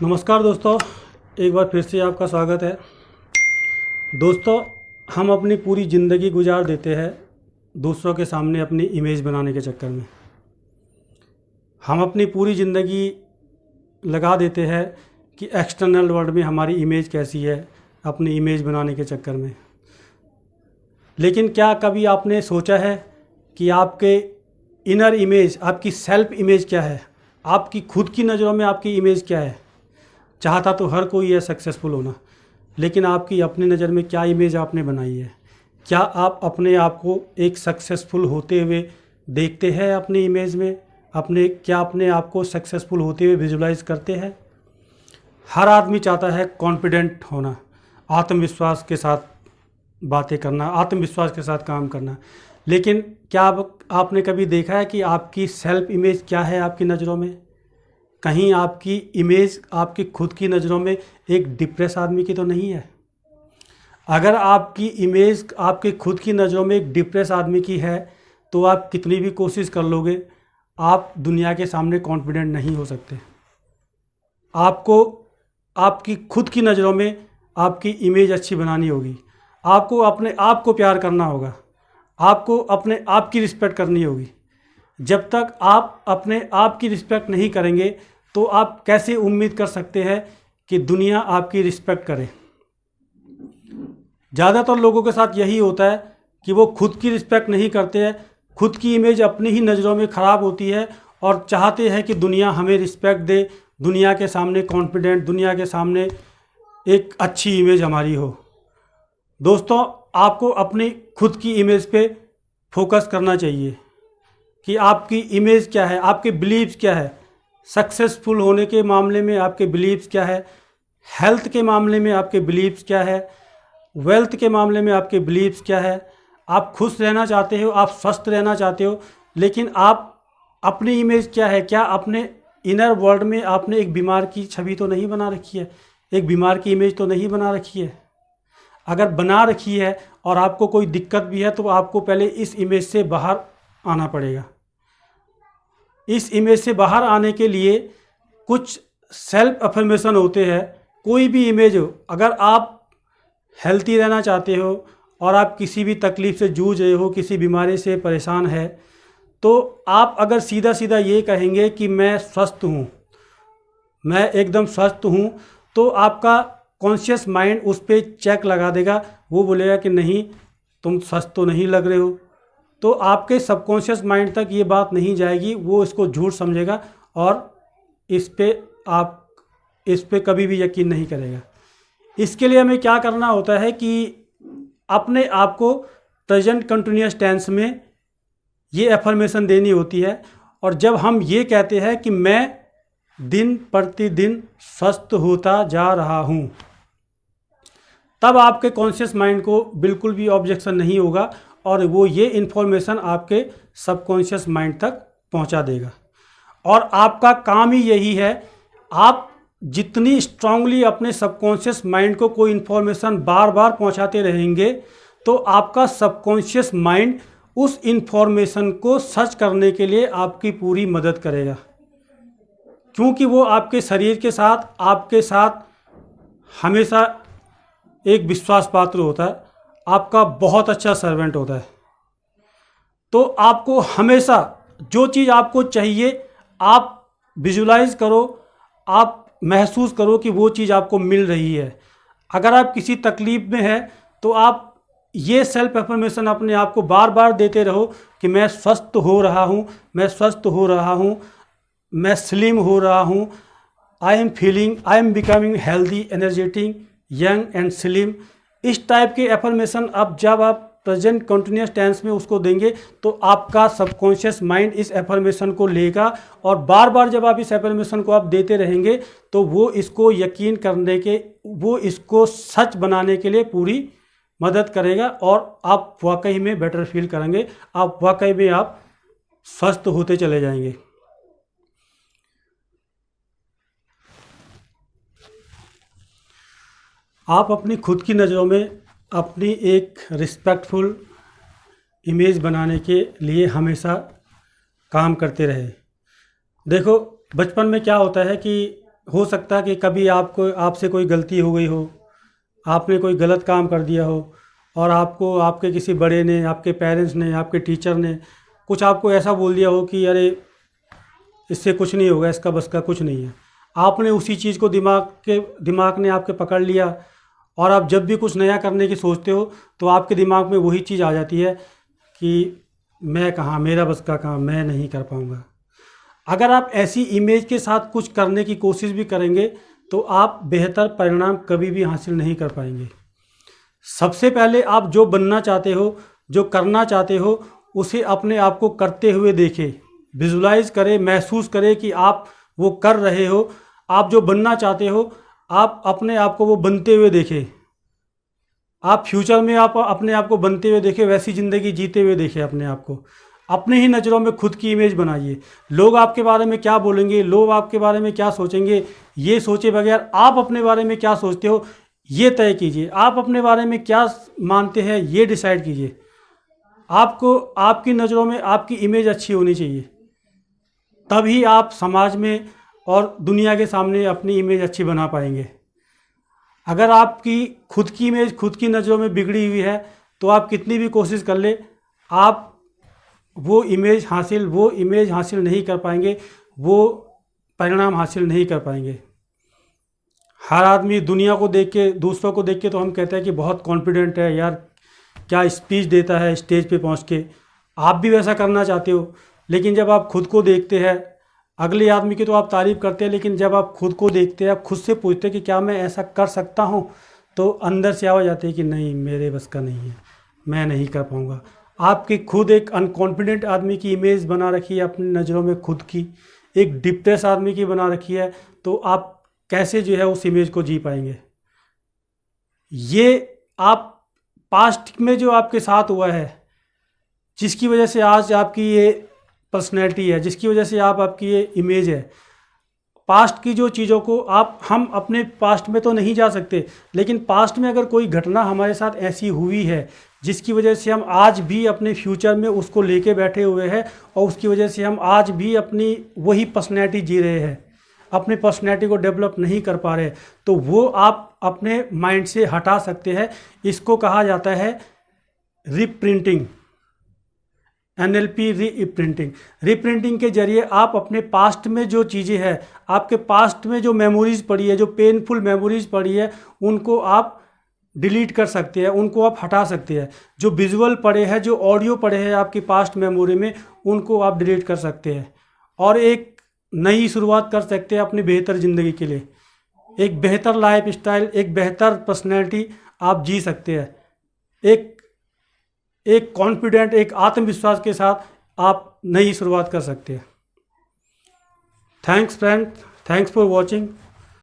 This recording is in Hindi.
नमस्कार दोस्तों, एक बार फिर से आपका स्वागत है। दोस्तों, हम अपनी पूरी ज़िंदगी गुजार देते हैं दूसरों के सामने अपनी इमेज बनाने के चक्कर में। हम अपनी पूरी ज़िंदगी लगा देते हैं कि एक्सटर्नल वर्ल्ड में हमारी इमेज कैसी है, अपनी इमेज बनाने के चक्कर में। लेकिन क्या कभी आपने सोचा है कि आपके इनर इमेज, आपकी सेल्फ इमेज क्या है? आपकी खुद की नज़रों में आपकी इमेज क्या है? चाहता तो हर कोई है सक्सेसफुल होना, लेकिन आपकी अपनी नज़र में क्या इमेज आपने बनाई है? क्या आप अपने आप को एक सक्सेसफुल होते हुए देखते हैं अपनी इमेज में? क्या अपने आप को सक्सेसफुल होते हुए विजुलाइज करते हैं? हर आदमी चाहता है कॉन्फिडेंट होना, आत्मविश्वास के साथ बातें करना, आत्मविश्वास के साथ काम करना। लेकिन क्या आपने कभी देखा है कि आपकी सेल्फ इमेज क्या है आपकी नज़रों में? कहीं आपकी इमेज आपकी खुद की नज़रों में एक डिप्रेस आदमी की तो नहीं है? अगर आपकी इमेज आपके खुद की नज़रों में एक डिप्रेस आदमी की है तो आप कितनी भी कोशिश कर लोगे, आप दुनिया के सामने कॉन्फिडेंट नहीं हो सकते। आपको आपकी खुद की नज़रों में आपकी इमेज अच्छी बनानी होगी। आपको अपने आप को प्यार करना होगा, आपको अपने आप की रिस्पेक्ट करनी होगी। जब तक आप अपने आप की रिस्पेक्ट नहीं करेंगे तो आप कैसे उम्मीद कर सकते हैं कि दुनिया आपकी रिस्पेक्ट करे? ज़्यादातर लोगों के साथ यही होता है कि वो खुद की रिस्पेक्ट नहीं करते हैं, खुद की इमेज अपनी ही नज़रों में ख़राब होती है और चाहते हैं कि दुनिया हमें रिस्पेक्ट दे, दुनिया के सामने कॉन्फिडेंट, दुनिया के सामने एक अच्छी इमेज हमारी हो। दोस्तों, आपको अपनी खुद की इमेज पे फोकस करना चाहिए कि आपकी इमेज क्या है, आपके बिलीव्स क्या है। सक्सेसफुल होने के मामले में आपके बिलीव्स क्या है, हेल्थ के मामले में आपके बिलीव्स क्या है, वेल्थ के मामले में आपके बिलीव्स क्या है। आप खुश रहना चाहते हो, आप स्वस्थ रहना चाहते हो, लेकिन आप अपनी इमेज क्या है? क्या अपने इनर वर्ल्ड में आपने एक बीमार की छवि तो नहीं बना रखी है? एक बीमार की इमेज तो नहीं बना रखी है? अगर बना रखी है और आपको कोई दिक्कत भी है तो आपको पहले इस इमेज से बाहर आना पड़ेगा। इस इमेज से बाहर आने के लिए कुछ सेल्फ अफर्मेशन होते हैं। कोई भी इमेज हो, अगर आप हेल्थी रहना चाहते हो और आप किसी भी तकलीफ़ से जूझ रहे हो, किसी बीमारी से परेशान है, तो आप अगर सीधा सीधा ये कहेंगे कि मैं स्वस्थ हूँ, मैं एकदम स्वस्थ हूँ, तो आपका कॉन्शियस माइंड उस पर चेक लगा देगा। वो बोलेगा कि नहीं, तुम स्वस्थ तो नहीं लग रहे हो। तो आपके सबकॉन्शियस माइंड तक ये बात नहीं जाएगी, वो इसको झूठ समझेगा और इस पे कभी भी यकीन नहीं करेगा। इसके लिए हमें क्या करना होता है कि अपने आप को प्रेजेंट कंटिन्यूअस टेंस में ये एफर्मेशन देनी होती है। और जब हम ये कहते हैं कि मैं दिन प्रतिदिन स्वस्थ होता जा रहा हूँ, तब आपके कॉन्शियस माइंड को बिल्कुल भी ऑब्जेक्शन नहीं होगा और वो ये इन्फॉर्मेशन आपके सबकॉन्शियस माइंड तक पहुंचा देगा। और आपका काम ही यही है, आप जितनी स्ट्रांगली अपने सबकॉन्शियस माइंड को कोई इन्फॉर्मेशन बार बार पहुंचाते रहेंगे तो आपका सबकॉन्शियस माइंड उस इन्फॉर्मेशन को सर्च करने के लिए आपकी पूरी मदद करेगा, क्योंकि वो आपके शरीर के साथ, आपके साथ हमेशा एक विश्वास पात्र होता है, आपका बहुत अच्छा सर्वेंट होता है। तो आपको हमेशा जो चीज़ आपको चाहिए आप विजुलाइज करो, आप महसूस करो कि वो चीज़ आपको मिल रही है। अगर आप किसी तकलीफ़ में है तो आप ये सेल्फ एफर्मेशन अपने आप को बार बार देते रहो कि मैं स्वस्थ हो रहा हूँ, मैं स्वस्थ हो रहा हूँ, मैं स्लिम हो रहा हूँ, I am becoming healthy, energetic, young and slim. इस टाइप के एफर्मेशन जब आप प्रेजेंट कंटिन्यूअस टेंस में उसको देंगे तो आपका सबकॉन्शियस माइंड इस एफर्मेशन को लेगा और बार बार जब आप इस एफर्मेशन को आप देते रहेंगे तो वो इसको यकीन करने के, वो इसको सच बनाने के लिए पूरी मदद करेगा और आप वाकई में बेटर फील करेंगे, आप वाकई में आप स्वस्थ होते चले जाएंगे। आप अपनी खुद की नज़रों में अपनी एक रिस्पेक्टफुल इमेज बनाने के लिए हमेशा काम करते रहे। देखो, बचपन में क्या होता है कि हो सकता है कि कभी आपसे कोई गलती हो गई हो, आपने कोई गलत काम कर दिया हो और आपको आपके किसी बड़े ने, आपके पेरेंट्स ने, आपके टीचर ने कुछ आपको ऐसा बोल दिया हो कि अरे इससे कुछ नहीं होगा, इसका बस का कुछ नहीं है। आपने उसी चीज़ को दिमाग ने आपके पकड़ लिया और आप जब भी कुछ नया करने की सोचते हो तो आपके दिमाग में वही चीज़ आ जाती है कि मैं कहाँ, मेरा बस का काम, मैं नहीं कर पाऊँगा। अगर आप ऐसी इमेज के साथ कुछ करने की कोशिश भी करेंगे तो आप बेहतर परिणाम कभी भी हासिल नहीं कर पाएंगे। सबसे पहले आप जो बनना चाहते हो, जो करना चाहते हो, उसे अपने आप को करते हुए देखें, विजुलाइज करें, महसूस करें कि आप वो कर रहे हो। आप जो बनना चाहते हो, आप अपने आप को वो बनते हुए देखें। आप फ्यूचर में आप अपने आप को बनते हुए देखें, वैसी ज़िंदगी जीते हुए देखें अपने आप को। अपने ही नज़रों में खुद की इमेज बनाइए। लोग आपके बारे में क्या बोलेंगे, लोग आपके बारे में क्या सोचेंगे, ये सोचे बगैर आप अपने बारे में क्या सोचते हो ये तय कीजिए। आप अपने बारे में क्या मानते हैं ये डिसाइड कीजिए। आपको आपकी नज़रों में आपकी इमेज अच्छी होनी चाहिए, तभी आप समाज में और दुनिया के सामने अपनी इमेज अच्छी बना पाएंगे। अगर आपकी खुद की इमेज खुद की नज़रों में बिगड़ी हुई है तो आप कितनी भी कोशिश कर ले, आप वो इमेज हासिल नहीं कर पाएंगे, वो परिणाम हासिल नहीं कर पाएंगे। हर आदमी दुनिया को देख के, दूसरों को देख के तो हम कहते हैं कि बहुत कॉन्फिडेंट है यार, क्या स्पीच देता है स्टेज पे पहुंच के। आप भी वैसा करना चाहते हो, लेकिन जब आप खुद को देखते हैं, अगले आदमी की तो आप तारीफ़ करते हैं, लेकिन जब आप खुद को देखते हैं, आप खुद से पूछते हैं कि क्या मैं ऐसा कर सकता हूँ, तो अंदर से आवाज़ आती है कि नहीं, मेरे बस का नहीं है, मैं नहीं कर पाऊँगा। आपकी खुद एक अनकॉन्फिडेंट आदमी की इमेज बना रखी है अपनी नज़रों में, खुद की एक डिप्रेस आदमी की बना रखी है, तो आप कैसे जो है उस इमेज को जी पाएंगे। ये आप पास्ट में जो आपके साथ हुआ है, जिसकी वजह से आज आपकी ये पर्सनैलिटी है, जिसकी वजह से आपकी ये इमेज है, पास्ट की जो चीज़ों को हम अपने पास्ट में तो नहीं जा सकते, लेकिन पास्ट में अगर कोई घटना हमारे साथ ऐसी हुई है जिसकी वजह से हम आज भी अपने फ्यूचर में उसको लेके बैठे हुए हैं और उसकी वजह से हम आज भी अपनी वही पर्सनैलिटी जी रहे हैं, अपनी पर्सनैलिटी को डेवलप नहीं कर पा रहे, तो वो आप अपने माइंड से हटा सकते हैं। इसको कहा जाता है रीप्रिंटिंग, NLP रीप्रिंटिंग। रीप्रिंटिंग के जरिए आप अपने पास्ट में जो चीज़ें हैं, आपके पास्ट में जो मेमोरीज पड़ी है, जो पेनफुल मेमोरीज पड़ी है, उनको आप डिलीट कर सकते हैं, उनको आप हटा सकते हैं। जो विजुअल पड़े हैं, जो ऑडियो पड़े हैं आपकी पास्ट मेमोरी में, उनको आप डिलीट कर सकते हैं और एक नई शुरुआत कर सकते हैं अपनी बेहतर ज़िंदगी के लिए। एक बेहतर लाइफ स्टाइल, एक बेहतर पर्सनैलिटी आप जी सकते हैं। एक कॉन्फिडेंट, एक आत्मविश्वास के साथ आप नई शुरुआत कर सकते हैं। Thanks friend, thanks for watching.